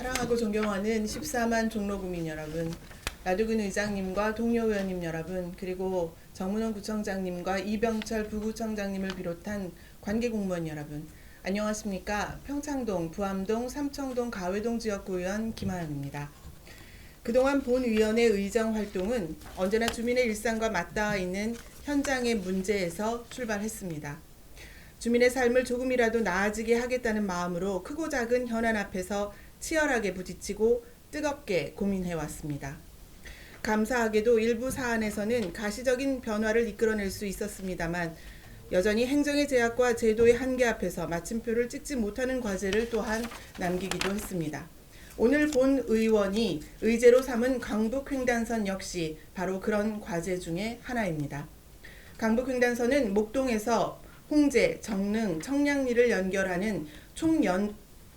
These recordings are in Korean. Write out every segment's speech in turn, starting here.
사랑하고 존경하는 14만 종로구민 여러분, 나두근 의장님과 동료 의원님 여러분, 그리고 정문원 구청장님과 이병철 부구청장님을 비롯한 관계 공무원 여러분, 안녕하십니까? 평창동, 부암동, 삼청동, 가회동 지역구 의원 김하연입니다. 그동안 본위원회 의정 활동은 언제나 주민의 일상과 맞닿아 있는 현장의 문제에서 출발했습니다. 주민의 삶을 조금이라도 나아지게 하겠다는 마음으로 크고 작은 현안 앞에서 치열하게 부딪히고 뜨겁게 고민해왔습니다. 감사하게도 일부 사안에서는 가시적인 변화를 이끌어낼 수 있었습니다만 여전히 행정의 제약과 제도의 한계 앞에서 마침표를 찍지 못하는 과제를 또한 남기기도 했습니다. 오늘 본 의원이 의제로 삼은 강북횡단선 역시 바로 그런 과제 중에 하나입니다. 강북횡단선은 목동에서 홍제, 정릉, 청량리를 연결하는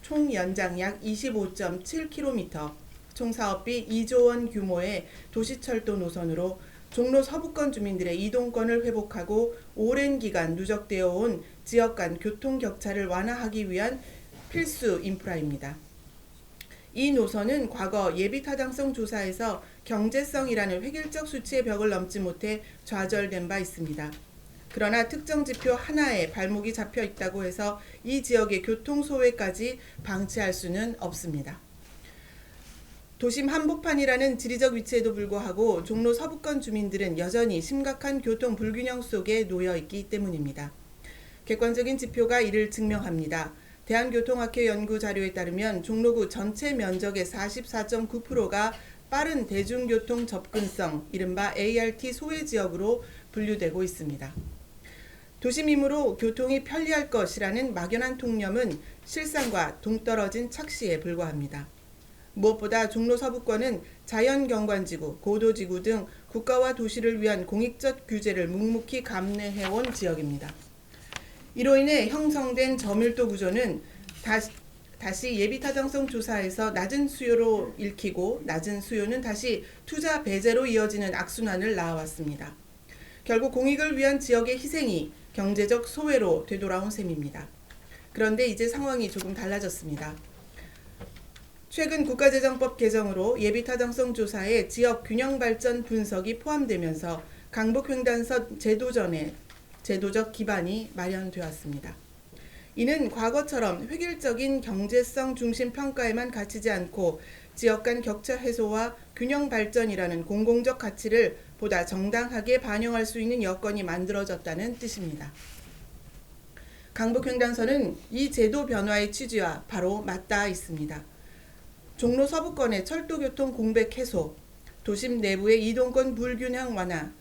총연장 약 25.7km, 총 사업비 2조 원 규모의 도시철도 노선으로 종로 서부권 주민들의 이동권을 회복하고 오랜 기간 누적되어 온 지역 간 교통 격차를 완화하기 위한 필수 인프라입니다. 이 노선은 과거 예비 타당성 조사에서 경제성이라는 획일적 수치의 벽을 넘지 못해 좌절된 바 있습니다. 그러나 특정 지표 하나에 발목이 잡혀 있다고 해서 이 지역의 교통 소외까지 방치할 수는 없습니다. 도심 한복판이라는 지리적 위치에도 불구하고 종로 서부권 주민들은 여전히 심각한 교통 불균형 속에 놓여 있기 때문입니다. 객관적인 지표가 이를 증명합니다. 대한교통학회 연구 자료에 따르면 종로구 전체 면적의 44.9%가 빠른 대중교통 접근성, 이른바 ART 소외 지역으로 분류되고 있습니다. 도심이므로 교통이 편리할 것이라는 막연한 통념은 실상과 동떨어진 착시에 불과합니다. 무엇보다 종로 서부권은 자연경관지구, 고도지구 등 국가와 도시를 위한 공익적 규제를 묵묵히 감내해온 지역입니다. 이로 인해 형성된 저밀도 구조는 다시 예비타당성 조사에서 낮은 수요로 읽히고 낮은 수요는 다시 투자 배제로 이어지는 악순환을 낳아왔습니다. 결국 공익을 위한 지역의 희생이 경제적 소외로 되돌아온 셈입니다. 그런데 이제 상황이 조금 달라졌습니다. 최근 국가재정법 개정으로 예비타당성 조사에 지역 균형발전 분석이 포함되면서 강북횡단선 제도적 기반이 마련되었습니다. 이는 과거처럼 획일적인 경제성 중심 평가에만 갇히지 않고 지역 간 격차 해소와 균형 발전이라는 공공적 가치를 보다 정당하게 반영할 수 있는 여건이 만들어졌다는 뜻입니다. 강북횡단선은 이 제도 변화의 취지와 바로 맞닿아 있습니다. 종로 서부권의 철도교통 공백 해소, 도심 내부의 이동권 불균형 완화,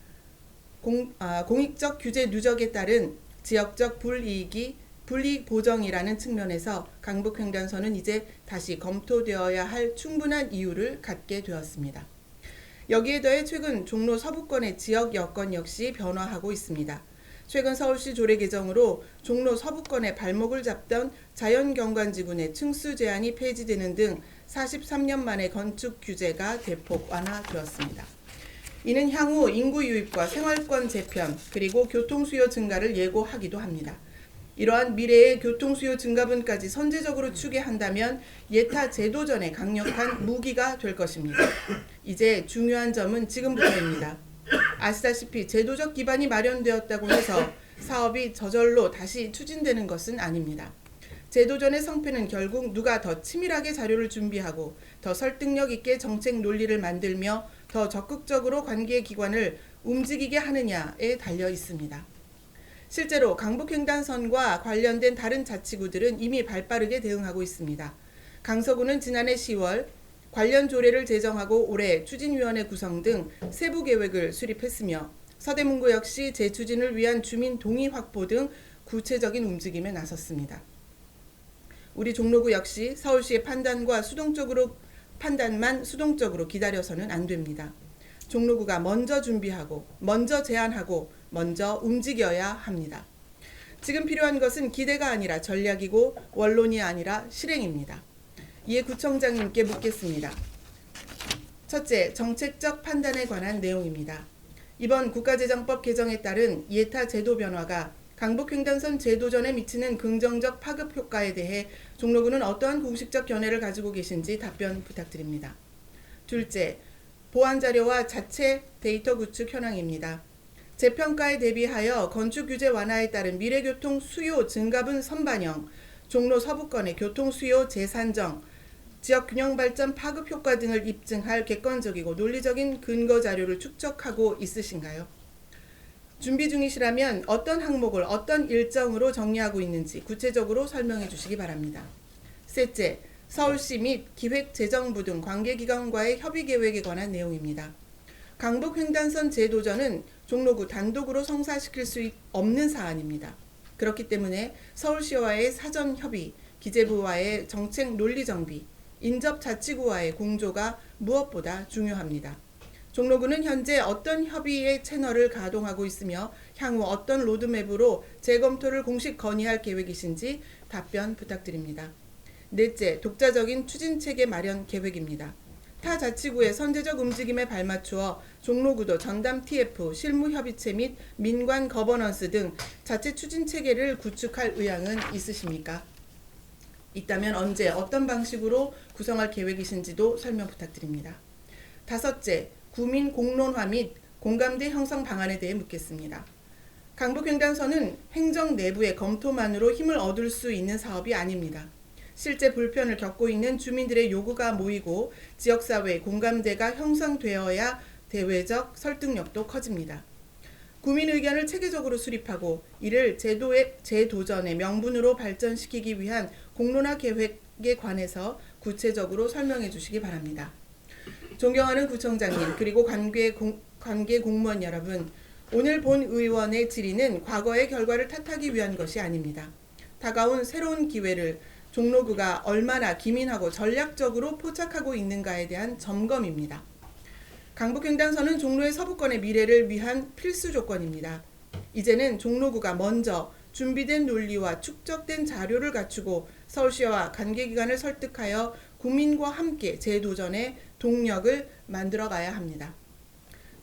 공익적 규제 누적에 따른 지역적 불이익 보정이라는 측면에서 강북횡단선은 이제 다시 검토되어야 할 충분한 이유를 갖게 되었습니다. 여기에 더해 최근 종로 서부권의 지역 여건 역시 변화하고 있습니다. 최근 서울시 조례 개정으로 종로 서부권의 발목을 잡던 자연경관지구 내 층수 제한이 폐지되는 등 43년 만에 건축 규제가 대폭 완화되었습니다. 이는 향후 인구 유입과 생활권 재편 그리고 교통수요 증가를 예고하기도 합니다. 이러한 미래의 교통수요 증가분까지 선제적으로 추계한다면 예타 제도전의 강력한 무기가 될 것입니다. 이제 중요한 점은 지금부터입니다. 아시다시피 제도적 기반이 마련되었다고 해서 사업이 저절로 다시 추진되는 것은 아닙니다. 제도전의 성패는 결국 누가 더 치밀하게 자료를 준비하고 더 설득력 있게 정책 논리를 만들며 더 적극적으로 관계기관을 움직이게 하느냐에 달려 있습니다. 실제로 강북횡단선과 관련된 다른 자치구들은 이미 발빠르게 대응하고 있습니다. 강서구는 지난해 10월 관련 조례를 제정하고 올해 추진위원회 구성 등 세부 계획을 수립했으며 서대문구 역시 재추진을 위한 주민 동의 확보 등 구체적인 움직임에 나섰습니다. 우리 종로구 역시 서울시의 판단만 수동적으로 기다려서는 안 됩니다. 종로구가 먼저 준비하고 먼저 제안하고 먼저 움직여야 합니다. 지금 필요한 것은 기대가 아니라 전략이고 원론이 아니라 실행입니다. 이에 구청장님께 묻겠습니다. 첫째, 정책적 판단에 관한 내용입니다. 이번 국가재정법 개정에 따른 예타 제도 변화가 강북횡단선 재도전에 미치는 긍정적 파급 효과에 대해 종로구는 어떠한 공식적 견해를 가지고 계신지 답변 부탁드립니다. 둘째, 보안 자료와 자체 데이터 구축 현황입니다. 재평가에 대비하여 건축규제 완화에 따른 미래교통 수요 증가분 선반영, 종로 서부권의 교통 수요 재산정, 지역 균형 발전 파급 효과 등을 입증할 객관적이고 논리적인 근거 자료를 축적하고 있으신가요? 준비 중이시라면 어떤 항목을 어떤 일정으로 정리하고 있는지 구체적으로 설명해 주시기 바랍니다. 셋째, 서울시 및 기획재정부 등 관계기관과의 협의 계획에 관한 내용입니다. 강북횡단선 재도전은 종로구 단독으로 성사시킬 수 없는 사안입니다. 그렇기 때문에 서울시와의 사전 협의, 기재부와의 정책 논리 정비, 인접자치구와의 공조가 무엇보다 중요합니다. 종로구는 현재 어떤 협의의 채널을 가동하고 있으며 향후 어떤 로드맵으로 재검토를 공식 건의할 계획이신지 답변 부탁드립니다. 넷째, 독자적인 추진체계 마련 계획입니다. 타 자치구의 선제적 움직임에 발맞추어 종로구도 전담 TF, 실무협의체 및 민관 거버넌스 등 자체 추진체계를 구축할 의향은 있으십니까? 있다면 언제 어떤 방식으로 구성할 계획이신지도 설명 부탁드립니다. 다섯째, 구민 공론화 및 공감대 형성 방안에 대해 묻겠습니다. 강북횡단선은 행정 내부의 검토만으로 힘을 얻을 수 있는 사업이 아닙니다. 실제 불편을 겪고 있는 주민들의 요구가 모이고 지역사회의 공감대가 형성되어야 대외적 설득력도 커집니다. 구민 의견을 체계적으로 수립하고 이를 재도전의 명분으로 발전시키기 위한 공론화 계획에 관해서 구체적으로 설명해 주시기 바랍니다. 존경하는 구청장님 그리고 관계 공무원 여러분, 오늘 본 의원의 질의는 과거의 결과를 탓하기 위한 것이 아닙니다. 다가온 새로운 기회를 종로구가 얼마나 기민하고 전략적으로 포착하고 있는가에 대한 점검입니다. 강북횡단선은 종로의 서부권의 미래를 위한 필수 조건입니다. 이제는 종로구가 먼저 준비된 논리와 축적된 자료를 갖추고 서울시와 관계기관을 설득하여 국민과 함께 재도전의 동력을 만들어가야 합니다.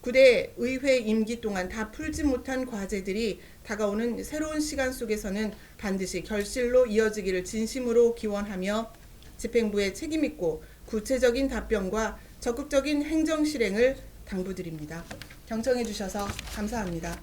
9대 의회 임기 동안 다 풀지 못한 과제들이 다가오는 새로운 시간 속에서는 반드시 결실로 이어지기를 진심으로 기원하며 집행부의 책임있고 구체적인 답변과 적극적인 행정 실행을 당부드립니다. 경청해 주셔서 감사합니다.